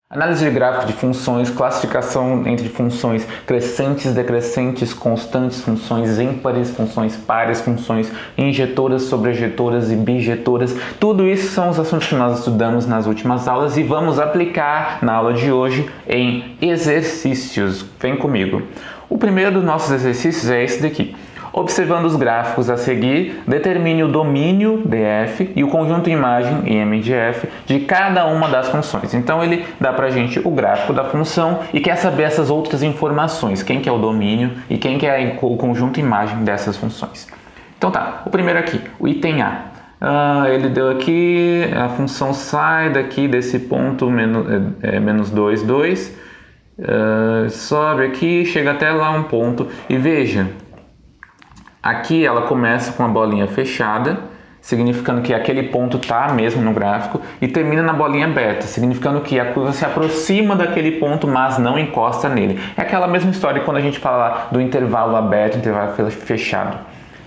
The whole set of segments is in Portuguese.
Análise de gráfico de funções, classificação entre funções crescentes, decrescentes, constantes, funções ímpares, funções pares, funções injetoras, sobrejetoras e bijetoras. Tudo isso são os assuntos que nós estudamos nas últimas aulas e vamos aplicar na aula de hoje em exercícios. Vem comigo. O primeiro dos nossos exercícios é esse daqui. Observando os gráficos a seguir, determine o domínio DF e o conjunto imagem IM de F de cada uma das funções. Então ele dá pra gente o gráfico da função e quer saber essas outras informações, quem que é o domínio e quem que é o conjunto imagem dessas funções. Então tá, o primeiro aqui, o item A. Ele deu aqui, a função sai daqui desse ponto menos 2, 2, sobe aqui, chega até lá um ponto e veja, aqui ela começa com a bolinha fechada, significando que aquele ponto está mesmo no gráfico, e termina na bolinha aberta, significando que a curva se aproxima daquele ponto, mas não encosta nele. É aquela mesma história quando a gente fala do intervalo aberto, intervalo fechado.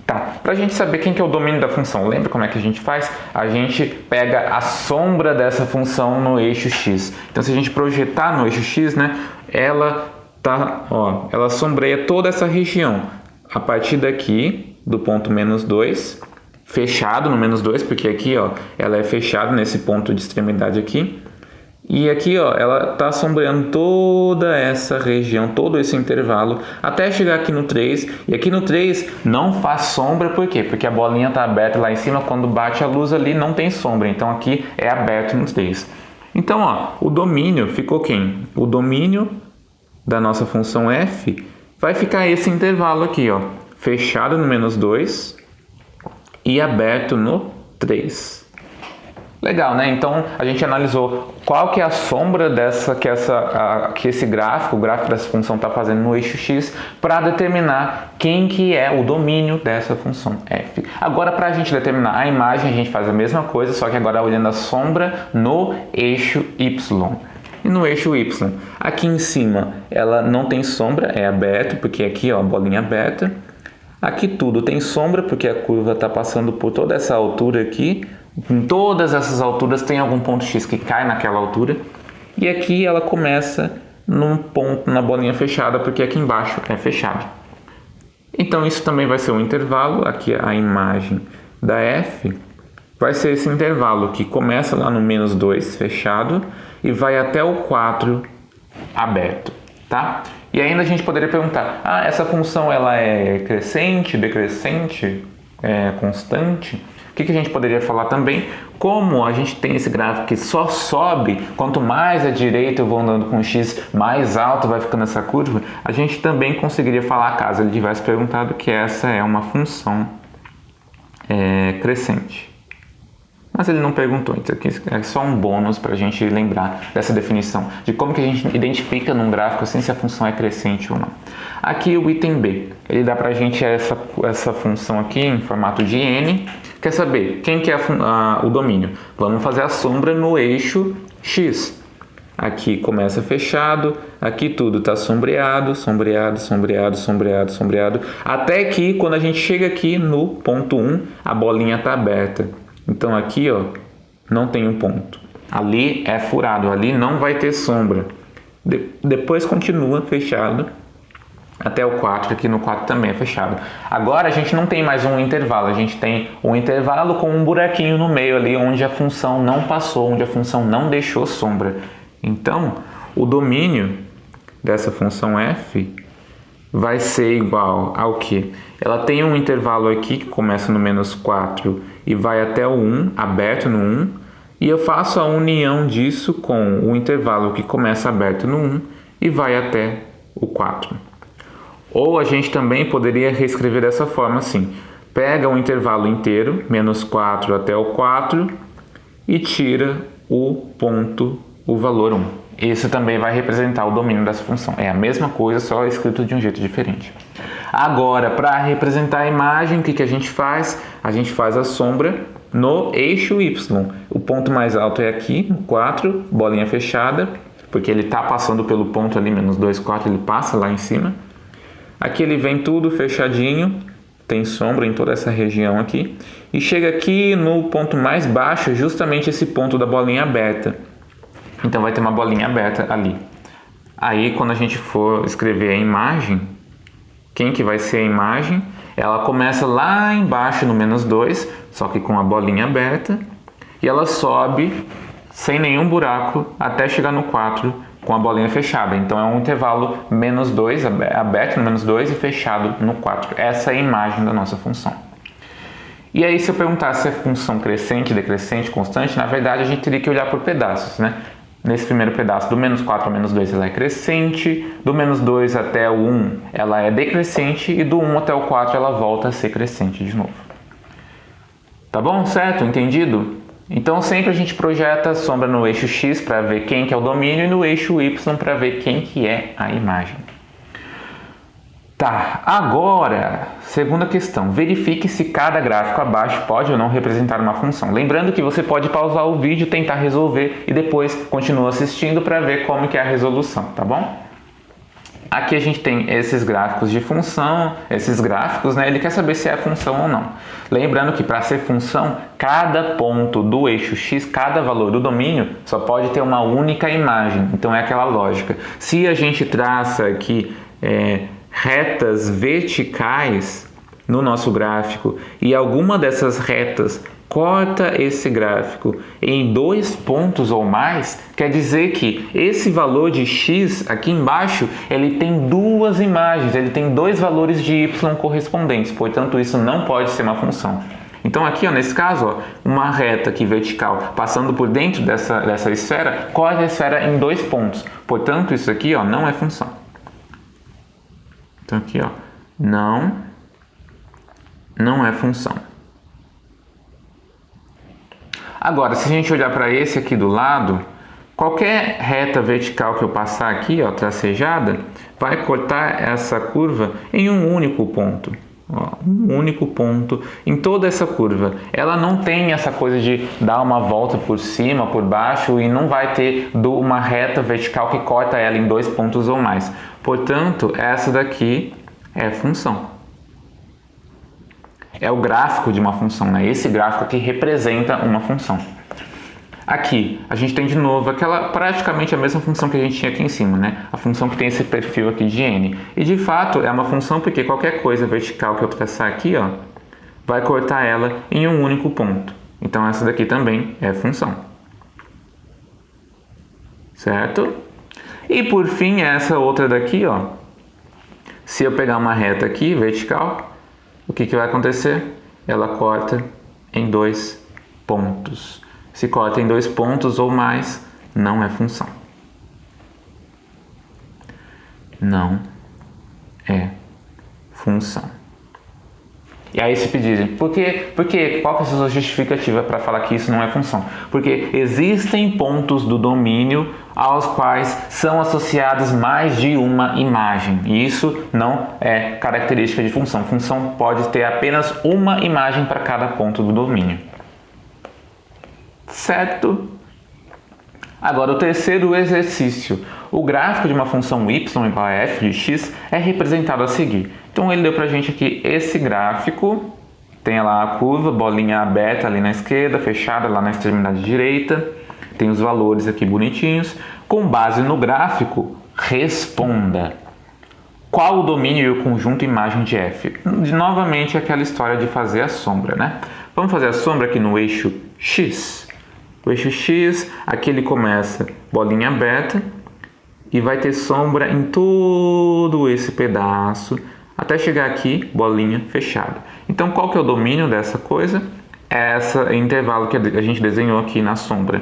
Tá, para a gente saber quem que é o domínio da função, lembra como é que a gente faz? A gente pega a sombra dessa função no eixo x. Então se a gente projetar no eixo x, né, ela sombreia toda essa região. A partir daqui, do ponto menos 2, fechado no menos 2, porque aqui ela é fechada nesse ponto de extremidade aqui. E aqui ela está sombreando toda essa região, todo esse intervalo, até chegar aqui no 3. E aqui no 3 não faz sombra, por quê? Porque a bolinha está aberta lá em cima, quando bate a luz ali não tem sombra. Então aqui é aberto no 3. Então o domínio ficou quem? O domínio da nossa função f vai ficar esse intervalo aqui, fechado no menos 2 e aberto no 3. Legal, né? Então a gente analisou qual que é a sombra que esse gráfico, o gráfico dessa função está fazendo no eixo x para determinar quem que é o domínio dessa função f. Agora, para a gente determinar a imagem, a gente faz a mesma coisa, só que agora olhando a sombra no eixo y. E no eixo y, aqui em cima ela não tem sombra, é aberto, porque aqui a bolinha aberta. Aqui tudo tem sombra, porque a curva está passando por toda essa altura aqui. Em todas essas alturas tem algum ponto x que cai naquela altura. E aqui ela começa num ponto na bolinha fechada, porque aqui embaixo é fechado. Então isso também vai ser um intervalo, aqui a imagem da f vai ser esse intervalo que começa lá no menos 2 fechado e vai até o 4 aberto, tá? E ainda a gente poderia perguntar, essa função ela é crescente, decrescente, constante? O que a gente poderia falar também? Como a gente tem esse gráfico que só sobe, quanto mais à direita eu vou andando com x, mais alto vai ficando essa curva, a gente também conseguiria falar, caso ele tivesse perguntado, que essa é uma função crescente. Mas ele não perguntou, então aqui é só um bônus para a gente lembrar dessa definição, de como que a gente identifica num gráfico assim se a função é crescente ou não. Aqui o item B, ele dá para a gente essa função aqui em formato de n. Quer saber quem que é o domínio? Vamos fazer a sombra no eixo x. Aqui começa fechado, aqui tudo está sombreado, sombreado, sombreado, sombreado, sombreado, até que quando a gente chega aqui no ponto 1, a bolinha está aberta. Então aqui não tem um ponto, ali é furado, ali não vai ter sombra. Depois continua fechado até o 4, aqui no 4 também é fechado. Agora a gente não tem mais um intervalo, a gente tem um intervalo com um buraquinho no meio ali onde a função não passou, onde a função não deixou sombra. Então o domínio dessa função f vai ser igual ao que? Ela tem um intervalo aqui que começa no menos 4 e vai até o 1, aberto no 1, e eu faço a união disso com o intervalo que começa aberto no 1 e vai até o 4. Ou a gente também poderia reescrever dessa forma assim, pega o intervalo inteiro, menos 4 até o 4, e tira o valor 1. Isso também vai representar o domínio dessa função. É a mesma coisa, só escrito de um jeito diferente. Agora, para representar a imagem, o que a gente faz? A gente faz a sombra no eixo y. O ponto mais alto é aqui, no 4, bolinha fechada, porque ele está passando pelo ponto ali, menos 2, 4, ele passa lá em cima. Aqui ele vem tudo fechadinho, tem sombra em toda essa região aqui. E chega aqui no ponto mais baixo, justamente esse ponto da bolinha aberta. Então vai ter uma bolinha aberta ali. Aí quando a gente for escrever a imagem, quem que vai ser a imagem? Ela começa lá embaixo no -2, só que com a bolinha aberta, e ela sobe sem nenhum buraco até chegar no 4 com a bolinha fechada. Então é um intervalo -2, aberto no -2 e fechado no 4. Essa é a imagem da nossa função. E aí, se eu perguntar se é função crescente, decrescente, constante, na verdade a gente teria que olhar por pedaços, né? Nesse primeiro pedaço, do -4 ao -2 ela é crescente, do -2 até o 1 ela é decrescente e do 1 até o 4 ela volta a ser crescente de novo. Tá bom? Certo? Entendido? Então sempre a gente projeta a sombra no eixo X para ver quem que é o domínio e no eixo Y para ver quem que é a imagem. Tá, agora, segunda questão, verifique se cada gráfico abaixo pode ou não representar uma função. Lembrando que você pode pausar o vídeo, tentar resolver e depois continua assistindo para ver como que é a resolução, tá bom? Aqui a gente tem esses gráficos de função, esses gráficos, né? Ele quer saber se é função ou não. Lembrando que para ser função, cada ponto do eixo X, cada valor do domínio, só pode ter uma única imagem. Então é aquela lógica. Se a gente traça aqui retas verticais no nosso gráfico e alguma dessas retas corta esse gráfico em 2 pontos ou mais, quer dizer que esse valor de x aqui embaixo ele tem 2 imagens, ele tem 2 valores de y correspondentes, portanto isso não pode ser uma função. Então aqui, ó, nesse caso, ó, uma reta aqui vertical passando por dentro dessa esfera corta a esfera em 2 pontos, portanto isso aqui, ó, não é função. Então aqui, ó, não é função. Agora, se a gente olhar para esse aqui do lado, qualquer reta vertical que eu passar aqui, ó, tracejada, vai cortar essa curva em um único ponto. Ó, um único ponto em toda essa curva. Ela não tem essa coisa de dar uma volta por cima, por baixo, e não vai ter uma reta vertical que corta ela em 2 pontos ou mais. Portanto, essa daqui é função. É o gráfico de uma função, né? Esse gráfico aqui representa uma função. Aqui, a gente tem de novo praticamente a mesma função que a gente tinha aqui em cima, né? A função que tem esse perfil aqui de n. E de fato é uma função porque qualquer coisa vertical que eu traçar aqui, ó, vai cortar ela em um único ponto. Então essa daqui também é função. Certo? E por fim, essa outra daqui, ó. Se eu pegar uma reta aqui, vertical, o que vai acontecer? Ela corta em 2 pontos. Se corta em 2 pontos ou mais, não é função. Não é função. E aí se pedirem, por quê? Qual que é a sua justificativa para falar que isso não é função? Porque existem pontos do domínio aos quais são associadas mais de uma imagem. E isso não é característica de função. Função pode ter apenas uma imagem para cada ponto do domínio. Certo? Agora, o terceiro exercício. O gráfico de uma função y igual a f de x é representado a seguir. Então, ele deu para a gente aqui esse gráfico. Tem lá a curva, bolinha aberta ali na esquerda, fechada lá na extremidade direita. Tem os valores aqui bonitinhos. Com base no gráfico, responda. Qual o domínio e o conjunto imagem de f? Novamente, aquela história de fazer a sombra, né? Vamos fazer a sombra aqui no eixo x. O eixo x, aqui ele começa bolinha aberta e vai ter sombra em todo esse pedaço até chegar aqui, bolinha fechada. Então, qual que é o domínio dessa coisa? É esse intervalo que a gente desenhou aqui na sombra.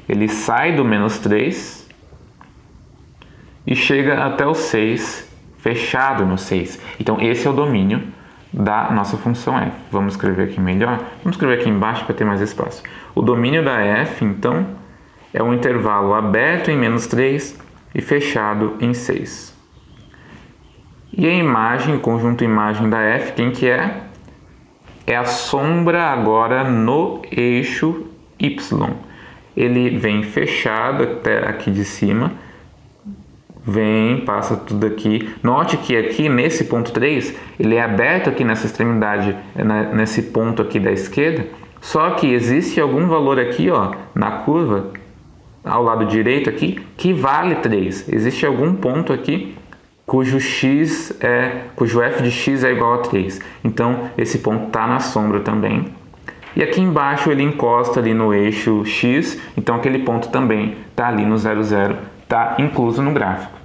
Ele sai do -3 e chega até o 6, fechado no 6. Então, esse é o domínio da nossa função f. Vamos escrever aqui melhor? Vamos escrever aqui embaixo para ter mais espaço. O domínio da f, então, é um intervalo aberto em -3 e fechado em 6. E a imagem, o conjunto imagem da f, quem que é? É a sombra agora no eixo y. Ele vem fechado até aqui de cima, vem, passa tudo aqui. Note que aqui nesse ponto 3, ele é aberto aqui nessa extremidade, nesse ponto aqui da esquerda, só que existe algum valor aqui, ó, na curva ao lado direito aqui, que vale 3. Existe algum ponto aqui cujo f de x é igual a 3. Então, esse ponto está na sombra também. E aqui embaixo ele encosta ali no eixo x, então aquele ponto também está ali no 0, 0, está incluso no gráfico.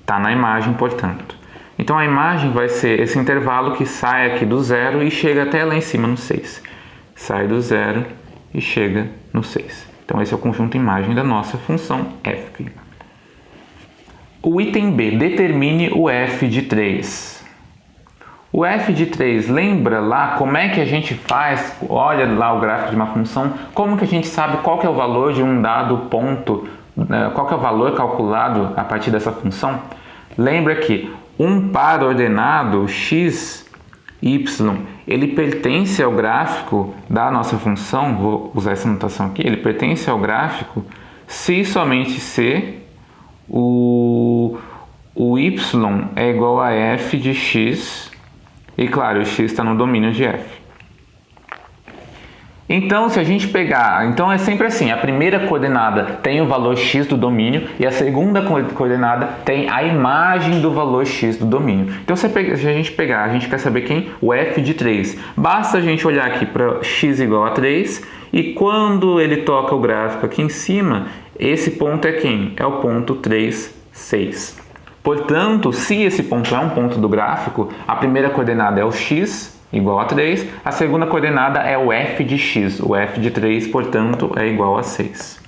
Está na imagem, portanto. Então, a imagem vai ser esse intervalo que sai aqui do 0 e chega até lá em cima no 6. Sai do 0 e chega no 6. Então, esse é o conjunto imagem da nossa função f. O item B, determine o f de 3. O f de 3, lembra lá como é que a gente faz? Olha lá o gráfico de uma função, como que a gente sabe qual que é o valor de um dado ponto, qual que é o valor calculado a partir dessa função? Lembra que um par ordenado x, y, ele pertence ao gráfico da nossa função, vou usar essa notação aqui, ele pertence ao gráfico se e somente se o y é igual a f de x, e claro, o x está no domínio de f. Então, se a gente pegar, então é sempre assim, a primeira coordenada tem o valor x do domínio e a segunda coordenada tem a imagem do valor x do domínio. Então, se a gente pegar, a gente quer saber quem? O f de 3. Basta a gente olhar aqui para x igual a 3 e quando ele toca o gráfico aqui em cima, esse ponto é quem? É o ponto 3, 6. Portanto, se esse ponto é um ponto do gráfico, a primeira coordenada é o x, igual a 3, a segunda coordenada é o f de x, o f de 3, portanto, é igual a 6.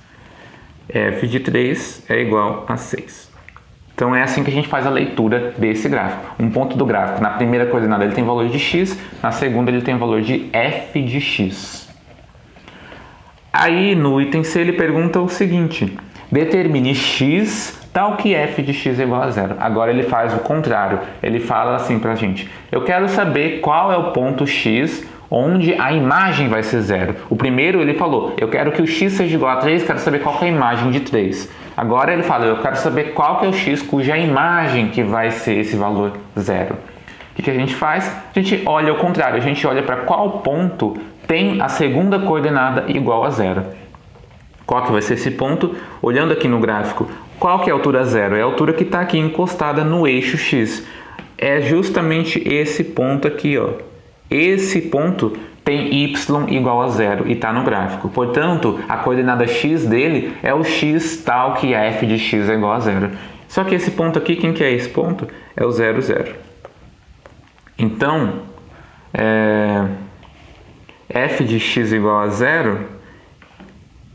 f de 3 é igual a 6. Então, é assim que a gente faz a leitura desse gráfico. Um ponto do gráfico, na primeira coordenada ele tem valor de x, na segunda ele tem valor de f de x. Aí, no item C, ele pergunta o seguinte, determine x tal que f de x é igual a 0. Agora ele faz o contrário, ele fala assim pra gente, eu quero saber qual é o ponto x onde a imagem vai ser 0. O primeiro ele falou, eu quero que o x seja igual a 3, quero saber qual que é a imagem de 3. Agora ele fala, eu quero saber qual que é o x cuja imagem que vai ser esse valor 0. O que a gente faz? A gente olha ao contrário, a gente olha para qual ponto tem a segunda coordenada igual a 0. Qual que vai ser esse ponto? Olhando aqui no gráfico, qual que é a altura 0? É a altura que está aqui encostada no eixo x. É justamente esse ponto aqui, ó. Esse ponto tem y igual a 0 e está no gráfico. Portanto, a coordenada x dele é o x tal que a f de x é igual a 0. Só que esse ponto aqui, quem que é esse ponto? É o 0, 0. Então, f de x igual a 0,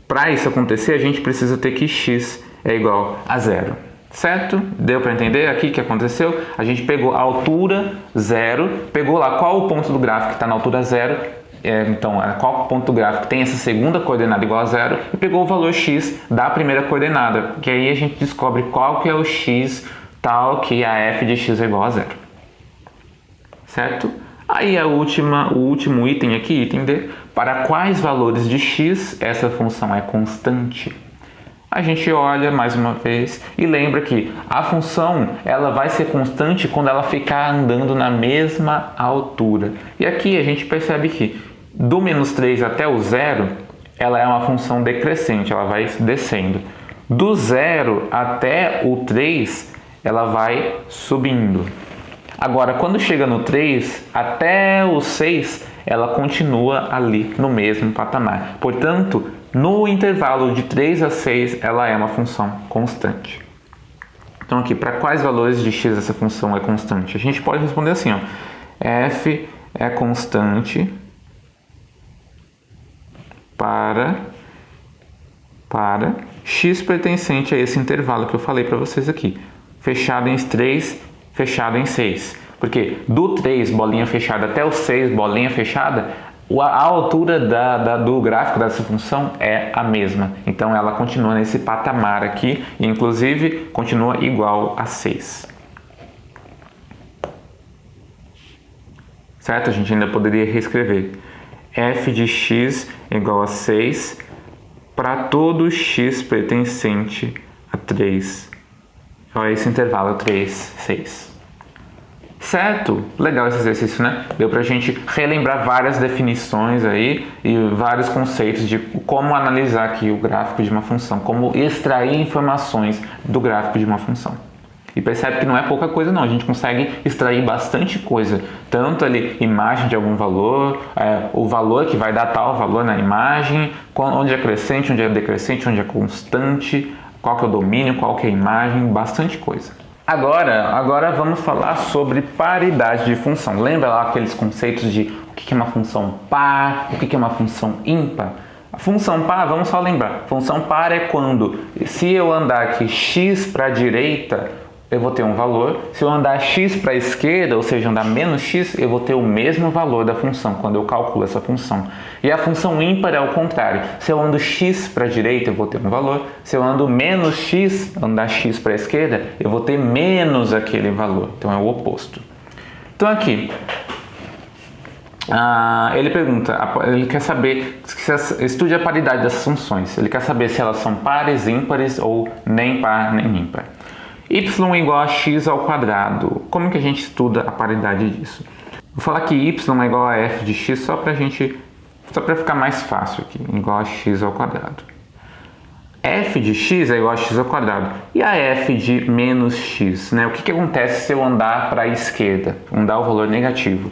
para isso acontecer, a gente precisa ter que x é igual a 0, certo? Deu para entender aqui o que aconteceu? A gente pegou a altura 0, pegou lá qual o ponto do gráfico que está na altura 0, então qual ponto do gráfico tem essa segunda coordenada igual a 0, e pegou o valor x da primeira coordenada, que aí a gente descobre qual que é o x tal que a f de x é igual a 0, certo? Aí o último item aqui, item D, para quais valores de x essa função é constante? A gente olha mais uma vez e lembra que a função ela vai ser constante quando ela ficar andando na mesma altura. E aqui a gente percebe que do menos 3 até o 0, ela é uma função decrescente, ela vai descendo. Do 0 até o 3, ela vai subindo. Agora, quando chega no 3 até o 6, ela continua ali no mesmo patamar. Portanto, no intervalo de 3 a 6, ela é uma função constante. Então aqui, para quais valores de x essa função é constante? A gente pode responder assim, ó, f é constante para x pertencente a esse intervalo que eu falei para vocês aqui. Fechado em 3, fechado em 6. Porque do 3, bolinha fechada, até o 6, bolinha fechada, a altura do gráfico dessa função é a mesma. Então ela continua nesse patamar aqui, e inclusive continua igual a 6. Certo? A gente ainda poderia reescrever f de x igual a 6 para todo x pertencente a 3. Então, esse intervalo 3, 6. Certo? Legal esse exercício, né? Deu pra gente relembrar várias definições aí e vários conceitos de como analisar aqui o gráfico de uma função, como extrair informações do gráfico de uma função. E percebe que não é pouca coisa não, a gente consegue extrair bastante coisa, tanto ali imagem de algum valor, o valor que vai dar tal valor na imagem, onde é crescente, onde é decrescente, onde é constante, qual que é o domínio, qual que é a imagem, bastante coisa. Agora vamos falar sobre paridade de função. Lembra lá aqueles conceitos de o que é uma função par, o que é uma função ímpar? A função par, vamos só lembrar, função par é quando, se eu andar aqui x para a direita, eu vou ter um valor. Se eu andar x para a esquerda, ou seja, andar menos x, eu vou ter o mesmo valor da função, quando eu calculo essa função. E a função ímpar é o contrário. Se eu ando x para a direita, eu vou ter um valor. Se eu ando menos x, andar x para a esquerda, eu vou ter menos aquele valor. Então é o oposto. Então aqui, ele pergunta, ele quer saber, estude a paridade das funções. Ele quer saber se elas são pares, ímpares ou nem par nem ímpar. Y igual a x ao quadrado. Como que a gente estuda a paridade disso? Vou falar que y é igual a f de x só para ficar mais fácil aqui, igual a x ao quadrado. F de x é igual a x ao quadrado. E a f de menos x, né? O que acontece se eu andar para a esquerda, andar o valor negativo?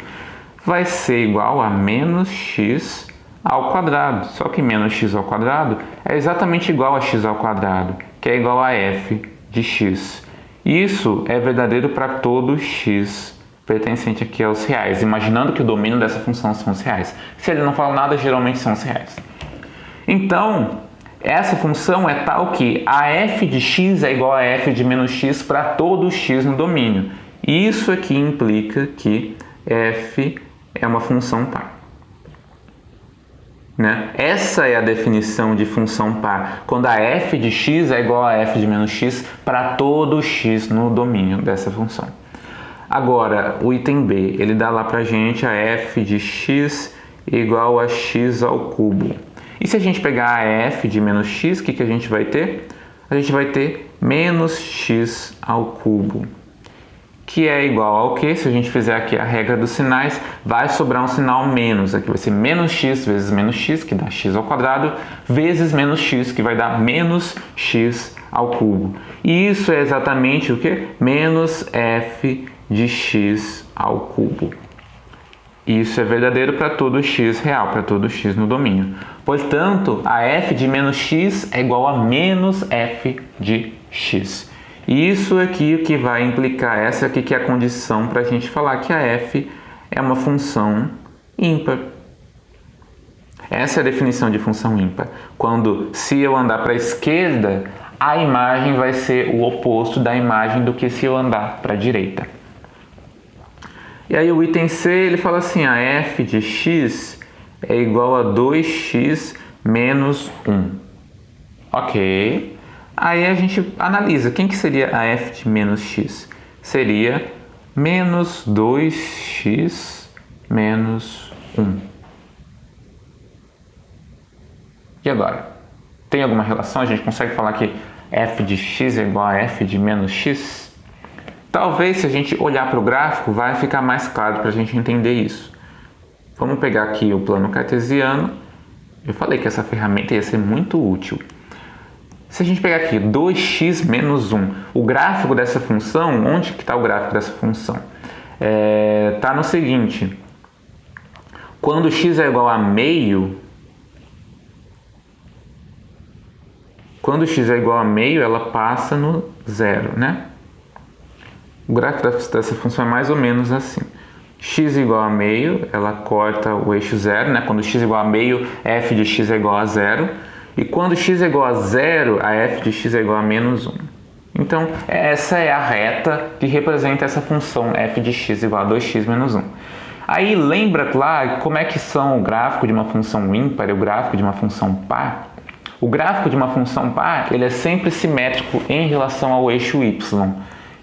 Vai ser igual a menos x ao quadrado. Só que menos x ao quadrado é exatamente igual a x ao quadrado, que é igual a f de x. Isso é verdadeiro para todo x pertencente aqui aos reais, imaginando que o domínio dessa função são os reais. Se ele não fala nada, geralmente são os reais. Então, essa função é tal que a f de x é igual a f de menos x para todo x no domínio. Isso aqui implica que f é uma função par. Né? Essa é a definição de função par, quando a f de x é igual a f de menos x para todo x no domínio dessa função. Agora, o item B, ele dá lá pra gente a f de x igual a x ao cubo. E se a gente pegar a f de menos x, o que a gente vai ter? A gente vai ter menos x ao cubo, que é igual ao que? Se a gente fizer aqui a regra dos sinais, vai sobrar um sinal menos. Aqui vai ser menos x vezes menos x, que dá x ao quadrado, vezes menos x, que vai dar menos x ao cubo. E isso é exatamente o que? Menos f de x ao cubo. Isso é verdadeiro para todo x real, para todo x no domínio. Portanto, a f de menos x é igual a menos f de x. Isso aqui o que vai implicar, essa aqui que é a condição para a gente falar que a f é uma função ímpar. Essa é a definição de função ímpar. Quando, se eu andar para a esquerda, a imagem vai ser o oposto da imagem do que se eu andar para a direita. E aí o item C, ele fala assim, a f de x é igual a 2x menos 1. Ok. Aí a gente analisa, quem que seria a f de menos x? Seria menos 2x menos 1. E agora? Tem alguma relação? A gente consegue falar que f de x é igual a f de menos x? Talvez, se a gente olhar para o gráfico, vai ficar mais claro para a gente entender isso. Vamos pegar aqui o plano cartesiano. Eu falei que essa ferramenta ia ser muito útil. Se a gente pegar aqui 2x menos 1, o gráfico dessa função, onde que está o gráfico dessa função? Está no seguinte, quando x é igual a meio, ela passa no zero, né? O gráfico dessa função é mais ou menos assim. X igual a meio, ela corta o eixo zero, né? Quando x é igual a meio, f de x é igual a zero. E quando x é igual a zero, a f de x é igual a menos 1. Então, essa é a reta que representa essa função f de x igual a 2x menos 1. Aí, lembra lá como é que são o gráfico de uma função ímpar e o gráfico de uma função par? O gráfico de uma função par, ele é sempre simétrico em relação ao eixo y.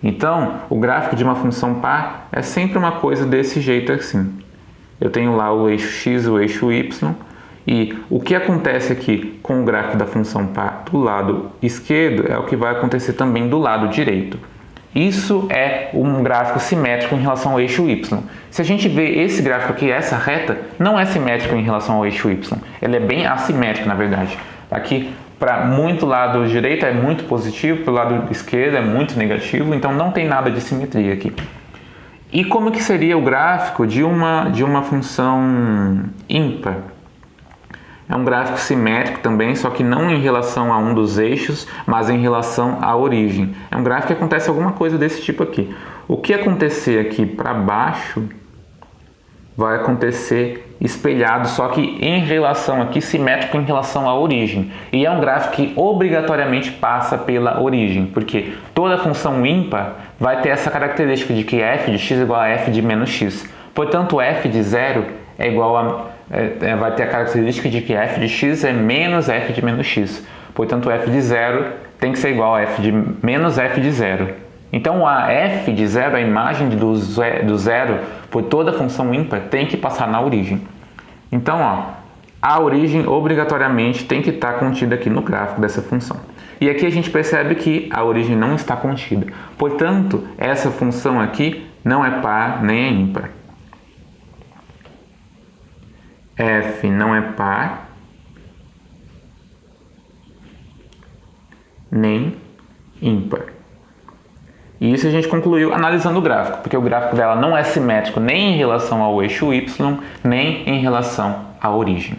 Então, o gráfico de uma função par é sempre uma coisa desse jeito assim. Eu tenho lá o eixo x e o eixo y. E o que acontece aqui com o gráfico da função par do lado esquerdo é o que vai acontecer também do lado direito. Isso é um gráfico simétrico em relação ao eixo Y. Se a gente vê esse gráfico aqui, essa reta, não é simétrico em relação ao eixo Y. Ele é bem assimétrico, na verdade. Aqui, para muito lado direito é muito positivo, para o lado esquerdo é muito negativo, então não tem nada de simetria aqui. E como que seria o gráfico de uma função ímpar? É um gráfico simétrico também, só que não em relação a um dos eixos, mas em relação à origem. É um gráfico que acontece alguma coisa desse tipo aqui. O que acontecer aqui para baixo vai acontecer espelhado, só que em relação aqui, simétrico em relação à origem. E é um gráfico que obrigatoriamente passa pela origem, porque toda função ímpar vai ter essa característica de que f de x é igual a f de menos x. Portanto, f de 0 é igual a vai ter a característica de que f de x é menos f de menos x. Portanto, f de 0 tem que ser igual a f de menos f de 0. Então, a f de 0, a imagem do zero por toda função ímpar, tem que passar na origem. Então, a origem obrigatoriamente tem que estar contida aqui no gráfico dessa função. E aqui a gente percebe que a origem não está contida. Portanto, essa função aqui não é par nem é ímpar. F não é par nem ímpar. E isso a gente concluiu analisando o gráfico, porque o gráfico dela não é simétrico nem em relação ao eixo Y, nem em relação à origem.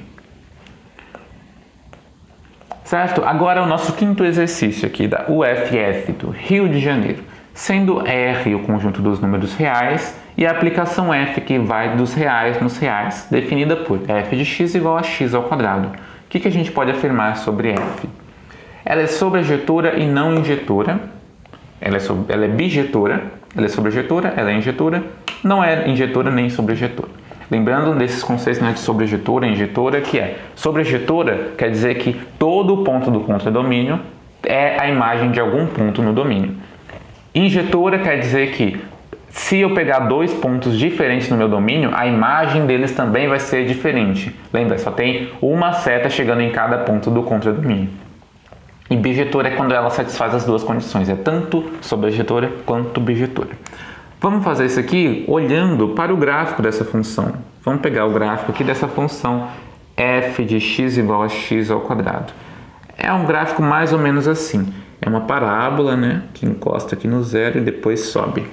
Certo? Agora o nosso quinto exercício aqui da UFF do Rio de Janeiro. Sendo R o conjunto dos números reais e a aplicação F que vai dos reais nos reais, definida por f de x igual a x ao quadrado. O que a gente pode afirmar sobre F? Ela é sobrejetora e não injetora. Ela é bijetora, ela é sobrejetora, ela é injetora, não é injetora nem sobrejetora. Lembrando desses conceitos, né, de sobrejetora e injetora, que é sobrejetora quer dizer que todo ponto do contradomínio é a imagem de algum ponto no domínio. Injetora quer dizer que se eu pegar dois pontos diferentes no meu domínio, a imagem deles também vai ser diferente. Lembra, só tem uma seta chegando em cada ponto do contradomínio. E bijetora é quando ela satisfaz as duas condições, é tanto sobrejetora quanto bijetora. Vamos fazer isso aqui olhando para o gráfico dessa função. Vamos pegar o gráfico aqui dessa função f de x igual a x ao quadrado. É um gráfico mais ou menos assim. É uma parábola, né, que encosta aqui no zero e depois sobe.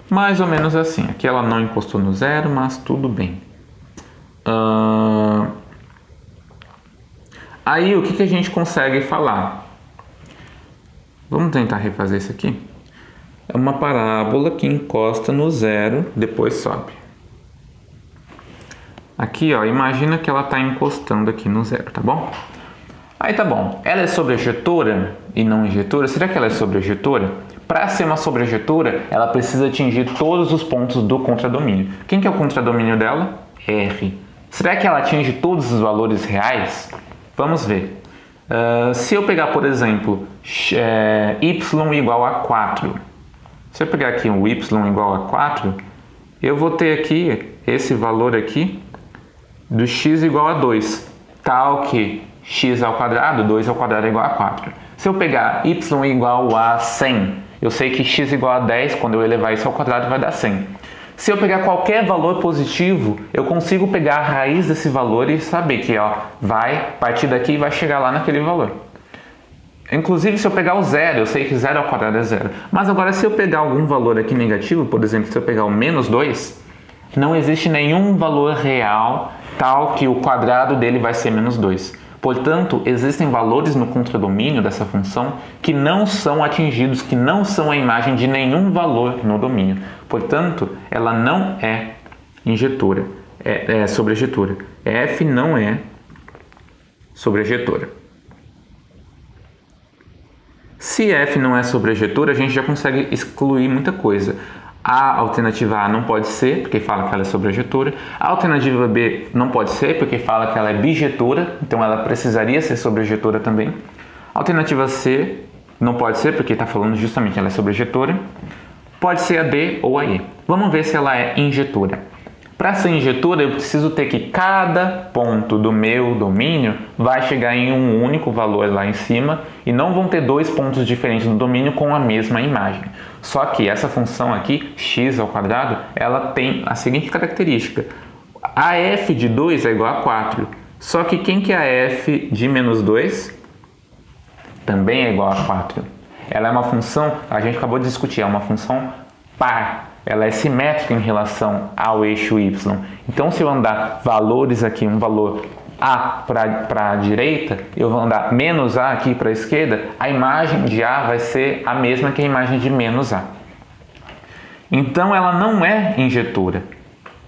Mais ou menos assim. Aqui ela não encostou no zero, mas tudo bem. Aí o que a gente consegue falar? Vamos tentar refazer isso aqui? É uma parábola que encosta no zero, depois sobe. Aqui, imagina que ela está encostando aqui no zero, tá bom? Aí tá bom. Ela é sobrejetora e não injetora? Será que ela é sobrejetora? Para ser uma sobrejetora, ela precisa atingir todos os pontos do contradomínio. Quem que é o contradomínio dela? R. Será que ela atinge todos os valores reais? Vamos ver. Se eu pegar, por exemplo, y igual a 4. Se eu pegar aqui um y igual a 4, eu vou ter aqui esse valor aqui do x igual a 2. Tal que x ao quadrado, 2 ao quadrado é igual a 4. Se eu pegar y igual a 100, eu sei que x igual a 10, quando eu elevar isso ao quadrado vai dar 100. Se eu pegar qualquer valor positivo, eu consigo pegar a raiz desse valor e saber que vai partir daqui e vai chegar lá naquele valor. Inclusive, se eu pegar o zero, eu sei que 0 ao quadrado é 0. Mas agora, se eu pegar algum valor aqui negativo, por exemplo, se eu pegar o menos 2, não existe nenhum valor real tal que o quadrado dele vai ser menos 2. Portanto, existem valores no contradomínio dessa função que não são atingidos, que não são a imagem de nenhum valor no domínio. Portanto, ela não é injetora, é sobrejetora. F não é sobrejetora. Se F não é sobrejetora, a gente já consegue excluir muita coisa. A alternativa A não pode ser, porque fala que ela é sobrejetora. A alternativa B não pode ser, porque fala que ela é bijetora, então ela precisaria ser sobrejetora também. A alternativa C não pode ser, porque está falando justamente que ela é sobrejetora. Pode ser a D ou a E. Vamos ver se ela é injetora. Para ser injetora, eu preciso ter que cada ponto do meu domínio vai chegar em um único valor lá em cima e não vão ter dois pontos diferentes no domínio com a mesma imagem. Só que essa função aqui, x ao quadrado, ela tem a seguinte característica. A f de 2 é igual a 4. Só que quem que é a f de menos 2? Também é igual a 4. Ela é uma função, a gente acabou de discutir, é uma função par. Ela é simétrica em relação ao eixo y. Então, se eu andar valores aqui, um valor a para a direita, eu vou andar menos a aqui para a esquerda, a imagem de a vai ser a mesma que a imagem de menos a. Então, ela não é injetora.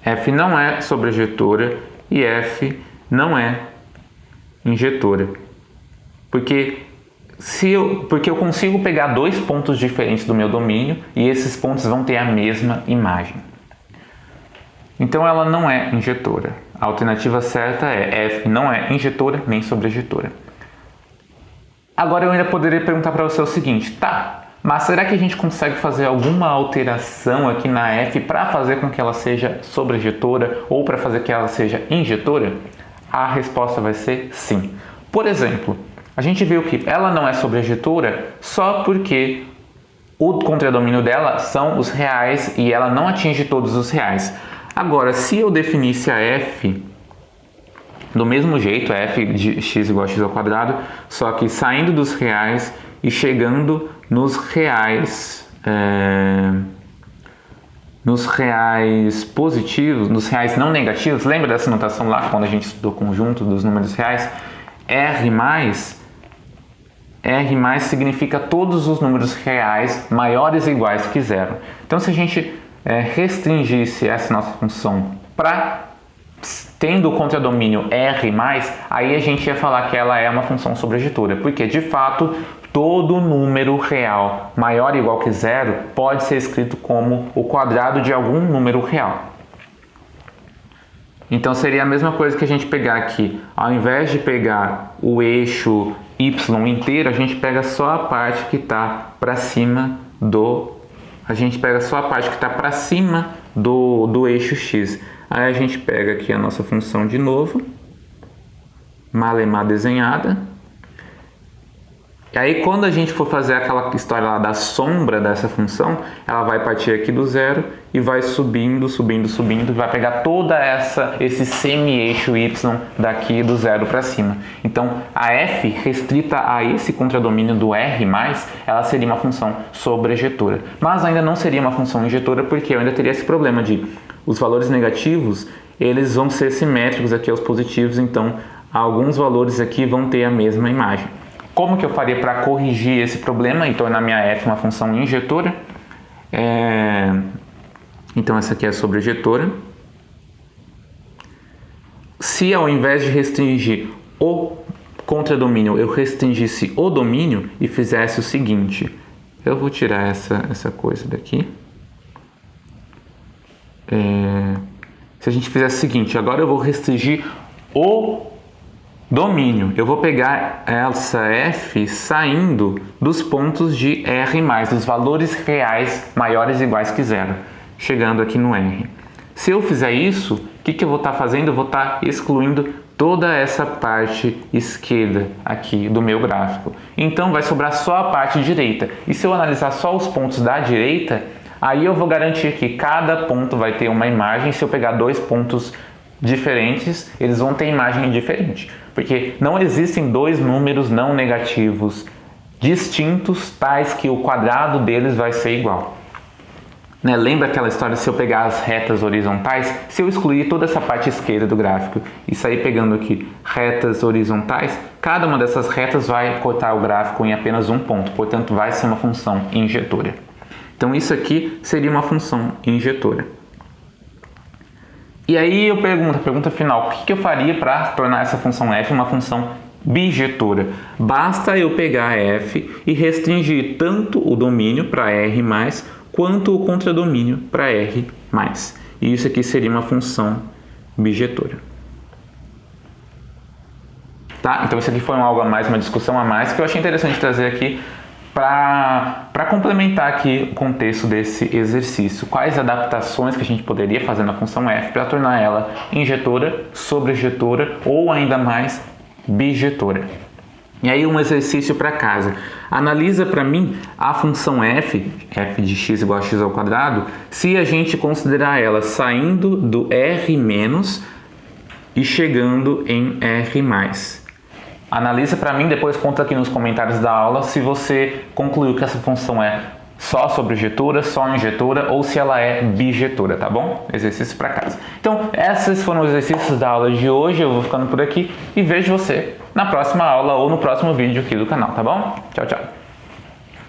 F não é sobrejetora e F não é injetora. Porque eu consigo pegar dois pontos diferentes do meu domínio e esses pontos vão ter a mesma imagem. Então ela não é injetora. A alternativa certa é F não é injetora nem sobrejetora. Agora eu ainda poderia perguntar para você o seguinte, tá, mas será que a gente consegue fazer alguma alteração aqui na F para fazer com que ela seja sobrejetora ou para fazer que ela seja injetora? A resposta vai ser sim. Por exemplo, a gente viu que ela não é sobrejetora só porque o contradomínio dela são os reais e ela não atinge todos os reais. Agora, se eu definisse a f do mesmo jeito, f de x igual a x ao quadrado, só que saindo dos reais e chegando nos reais positivos, nos reais não negativos, lembra dessa notação lá quando a gente estudou o conjunto dos números reais? R+ significa todos os números reais maiores ou iguais que zero. Então, se a gente restringisse essa nossa função para tendo o contradomínio R+, aí a gente ia falar que ela é uma função sobrejetora, porque de fato todo número real maior ou igual que zero pode ser escrito como o quadrado de algum número real. Então seria a mesma coisa que a gente pegar aqui, ao invés de pegar o eixo y inteiro, a gente pega só a parte que está para cima do do eixo x. Aí a gente pega aqui a nossa função de novo, malemar desenhada. E aí quando a gente for fazer aquela história lá da sombra dessa função, ela vai partir aqui do zero e vai subindo, vai pegar toda esse semi-eixo y daqui do zero para cima. Então a f restrita a esse contradomínio do R+, ela seria uma função sobrejetora. Mas ainda não seria uma função injetora porque eu ainda teria esse problema de os valores negativos, eles vão ser simétricos aqui aos positivos, então alguns valores aqui vão ter a mesma imagem. Como que eu faria para corrigir esse problema e tornar minha f uma função injetora? Então essa aqui é a sobrejetora. Se ao invés de restringir o contradomínio, eu restringisse o domínio e fizesse o seguinte, eu vou tirar essa coisa daqui. Se a gente fizesse o seguinte, agora eu vou restringir o domínio, eu vou pegar essa f saindo dos pontos de R+, dos valores reais maiores ou iguais que zero, chegando aqui no R. Se eu fizer isso, o que eu vou estar fazendo? Eu vou estar excluindo toda essa parte esquerda aqui do meu gráfico. Então vai sobrar só a parte direita. E se eu analisar só os pontos da direita, aí eu vou garantir que cada ponto vai ter uma imagem. Se eu pegar dois pontos diferentes, eles vão ter imagem diferente. Porque não existem dois números não negativos distintos, tais que o quadrado deles vai ser igual. Né? Lembra aquela história, se eu pegar as retas horizontais, se eu excluir toda essa parte esquerda do gráfico e sair pegando aqui retas horizontais, cada uma dessas retas vai cortar o gráfico em apenas um ponto, portanto vai ser uma função injetora. Então isso aqui seria uma função injetora. E aí eu pergunto, a pergunta final, o que eu faria para tornar essa função f uma função bijetora? Basta eu pegar f e restringir tanto o domínio para R+, quanto o contradomínio para R+. E isso aqui seria uma função bijetora. Tá? Então isso aqui foi algo a mais, uma discussão a mais, que eu achei interessante trazer aqui para complementar aqui o contexto desse exercício, quais adaptações que a gente poderia fazer na função f para tornar ela injetora, sobrejetora ou ainda mais bijetora. E aí um exercício para casa. Analisa para mim a função f de x igual a x ao quadrado, se a gente considerar ela saindo do R- e chegando em R+. Analisa para mim, depois conta aqui nos comentários da aula se você concluiu que essa função é só sobrejetora, só injetora ou se ela é bijetora, tá bom? Exercício para casa. Então, esses foram os exercícios da aula de hoje. Eu vou ficando por aqui e vejo você na próxima aula ou no próximo vídeo aqui do canal, tá bom? Tchau, tchau!